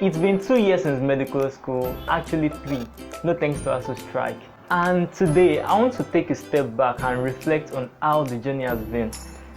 It's been 2 years since medical school, actually 3, no thanks to ASU strike. And today I want to take a step back and reflect on how the journey has been.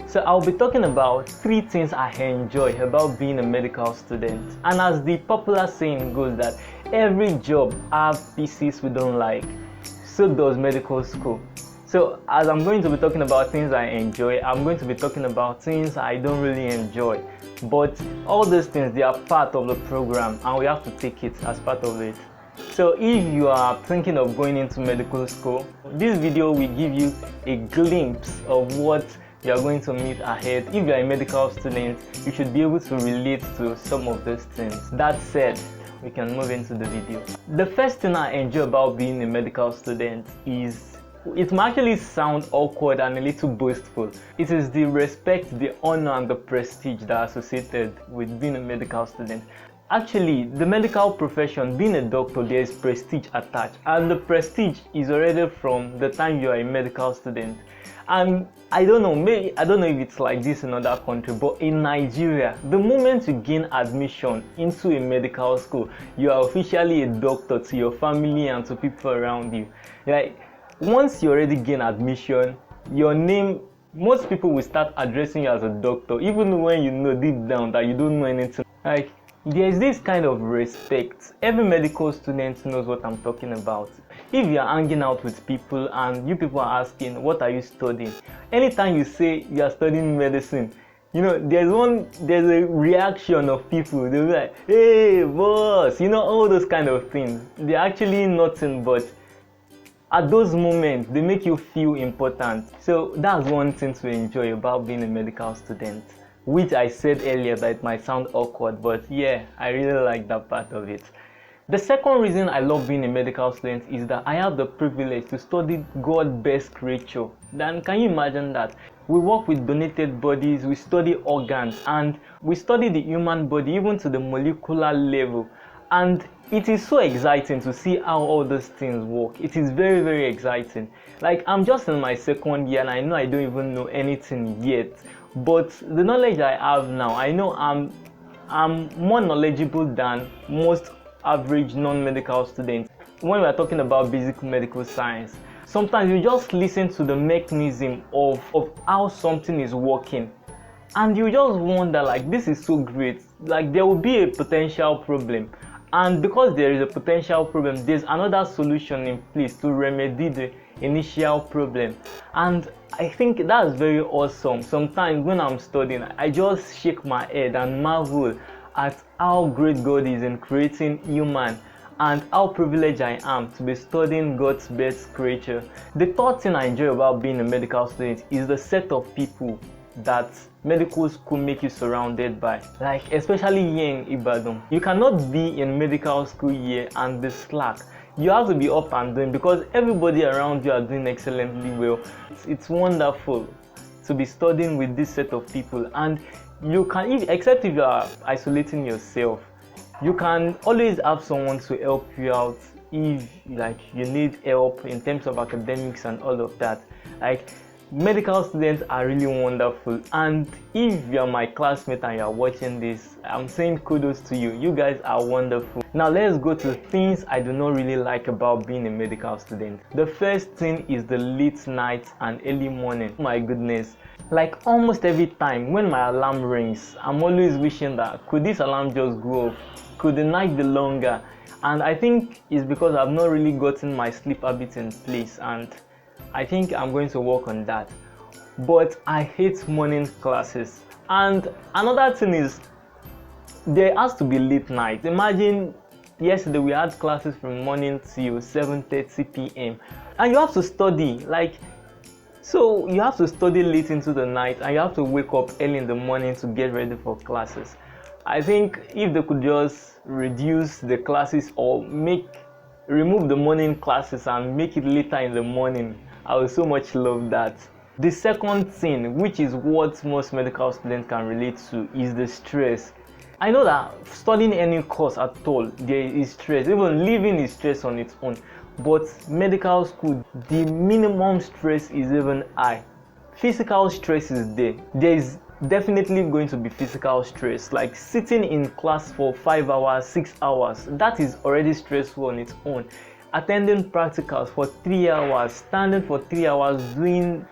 So I'll be talking about 3 things I enjoy about being a medical student. And as the popular saying goes that every job has pieces we don't like, so does medical school. So as I'm going to be talking about things I enjoy, I'm going to be talking about things I don't really enjoy. But all those things, they are part of the program and we have to take it as part of it. So if you are thinking of going into medical school, this video will give you a glimpse of what you are going to meet ahead. If you are a medical student, you should be able to relate to some of those things. That said, we can move into the video. The first thing I enjoy about being a medical student is, it might actually sound awkward and a little boastful. It is the respect, the honor and the prestige that are associated with being a medical student. Actually, the medical profession, being a doctor, there is prestige attached, and the prestige is already from the time you are a medical student. And I don't know if it's like this in other countries, but in Nigeria, the moment you gain admission into a medical school, you are officially a doctor to your family and to people around you. Like, once you already gain admission, your name, most people will start addressing you as a doctor, even when you know deep down that you don't know anything. Like, there is this kind of respect. Every medical student knows what I'm talking about. If you are hanging out with people and you people are asking, what are you studying? Anytime you say you are studying medicine, you know, there's a reaction of people. They'll be like, hey boss, you know, all those kind of things. They're actually nothing, but at those moments, they make you feel important. So that's one thing to enjoy about being a medical student, which I said earlier that it might sound awkward, but yeah, I really like that part of it. The second reason I love being a medical student is that I have the privilege to study God's best creature. Then can you imagine that? We work with donated bodies, we study organs, and we study the human body even to the molecular level. And it is so exciting to see how all those things work. It is very, very exciting. Like, I'm just in my 2nd year and I know I don't even know anything yet. But the knowledge I have now, I know I'm more knowledgeable than most average non-medical students. When we are talking about basic medical science, sometimes you just listen to the mechanism of how something is working. And you just wonder, like, this is so great. Like, there will be a potential problem. And because there is a potential problem, there's another solution in place to remedy the initial problem. And I think that's very awesome. Sometimes when I'm studying, I just shake my head and marvel at how great God is in creating human and how privileged I am to be studying God's best creature. The third thing I enjoy about being a medical student is the set of people that medical school make you surrounded by, like especially here in Ibadan. You cannot be in medical school here and be slack. You have to be up and doing because everybody around you are doing excellently well. It's wonderful to be studying with this set of people, and you can, except if you are isolating yourself, you can always have someone to help you out if like you need help in terms of academics and all of that. Like, medical students are really wonderful, and if you are my classmate and you are watching this, I'm saying kudos to you. You guys are wonderful. Now let's go to things I do not really like about being a medical student. The first thing is the late nights and early morning. My goodness, like almost every time when my alarm rings, I'm always wishing that could this alarm just go off? Could the night be longer? And I think it's because I've not really gotten my sleep habits in place, and I think I'm going to work on that. But I hate morning classes. And another thing is, there has to be late night. Imagine yesterday we had classes from morning till 7:30 p.m. and you have to study. Like, so you have to study late into the night and you have to wake up early in the morning to get ready for classes. I think if they could just reduce the classes or remove the morning classes and make it later in the morning, I would so much love that. The second thing, which is what most medical students can relate to, is the stress. I know that studying any course at all, there is stress. Even living is stress on its own. But medical school, the minimum stress is even high. Physical stress is there. There is definitely going to be physical stress. Like sitting in class for 5 hours, 6 hours, that is already stressful on its own. Attending practicals for 3 hours, standing for 3 hours, doing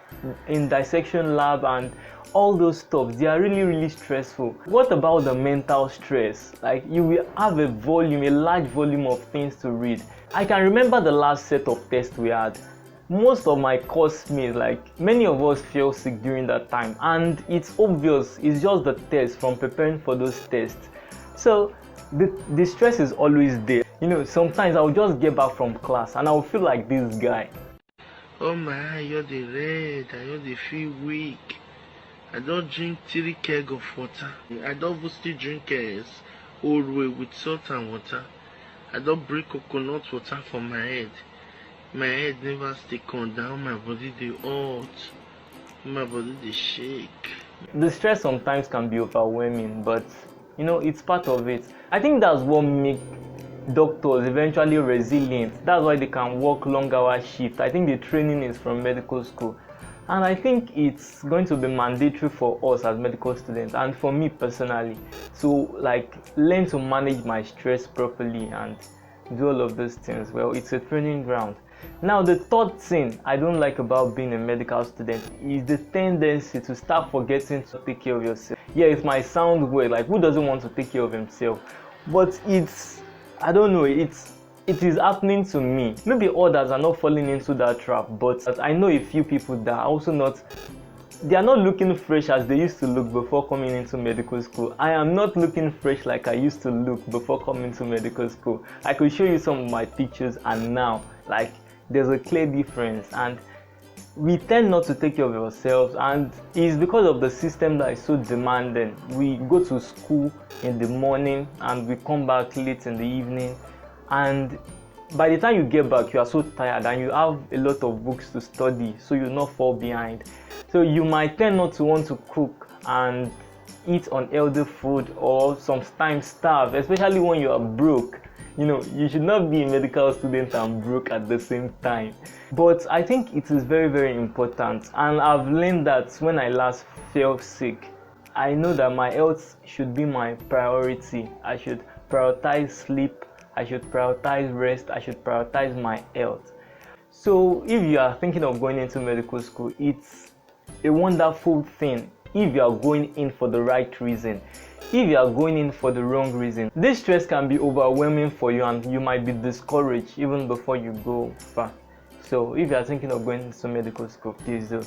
in dissection lab and all those stuff, they are really stressful. What about the mental stress? Like you will have a large volume of things to read. I can remember the last set of tests we had. Most of my course mates, like many of us, fell sick during that time, and it's obvious it's just the test from preparing for those tests. So the stress is always there. You know, sometimes I'll just get back from class and I'll feel like this guy. Oh my, you're the red, you're the feel weak. I don't drink 3 keg of water. I don't still drink old way with salt and water. I don't break coconut water for my head. My head never stick on down, my body they hot, my body they shake. The stress sometimes can be overwhelming, but you know, it's part of it. I think that's what makes doctors eventually resilient. That's why they can work long hour shift. I think the training is from medical school, and I think it's going to be mandatory for us as medical students and for me personally to like learn to manage my stress properly and do all of those things. Well, it's a training ground. Now, the third thing I don't like about being a medical student is the tendency to start forgetting to take care of yourself. Yeah, it might sound weird, like who doesn't want to take care of himself? But I don't know, it is happening to me. Maybe others are not falling into that trap, but I know a few people that are also not, they are not looking fresh as they used to look before coming into medical school. I am not looking fresh like I used to look before coming to medical school. I could show you some of my pictures and now, like, there's a clear difference, and we tend not to take care of ourselves, and it's because of the system that is so demanding. We go to school in the morning and we come back late in the evening, and by the time you get back you are so tired and you have a lot of books to study, so you not fall behind. So you might tend not to want to cook and eat unhealthy food, or sometimes starve, especially when you are broke. You know, you should not be a medical student and broke at the same time. But I think it is very important, and I've learned that when I last fell sick, I know that my health should be my priority. I should prioritize sleep, I should prioritize rest, I should prioritize my health. So if you are thinking of going into medical school, it's a wonderful thing if you are going in for the right reason. If you are going in for the wrong reason, this stress can be overwhelming for you and you might be discouraged even before you go far. So if you are thinking of going into medical school, please do.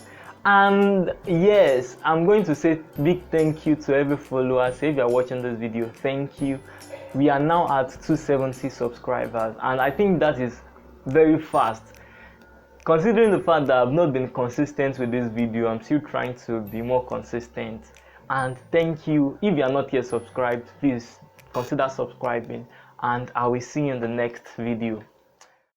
And yes, I'm going to say big thank you to every follower. So if you are watching this video, thank you. We are now at 270 subscribers, and I think that is very fast. Considering the fact that I've not been consistent with this video, I'm still trying to be more consistent. And thank you. If you are not yet subscribed, please consider subscribing, and I will see you in the next video.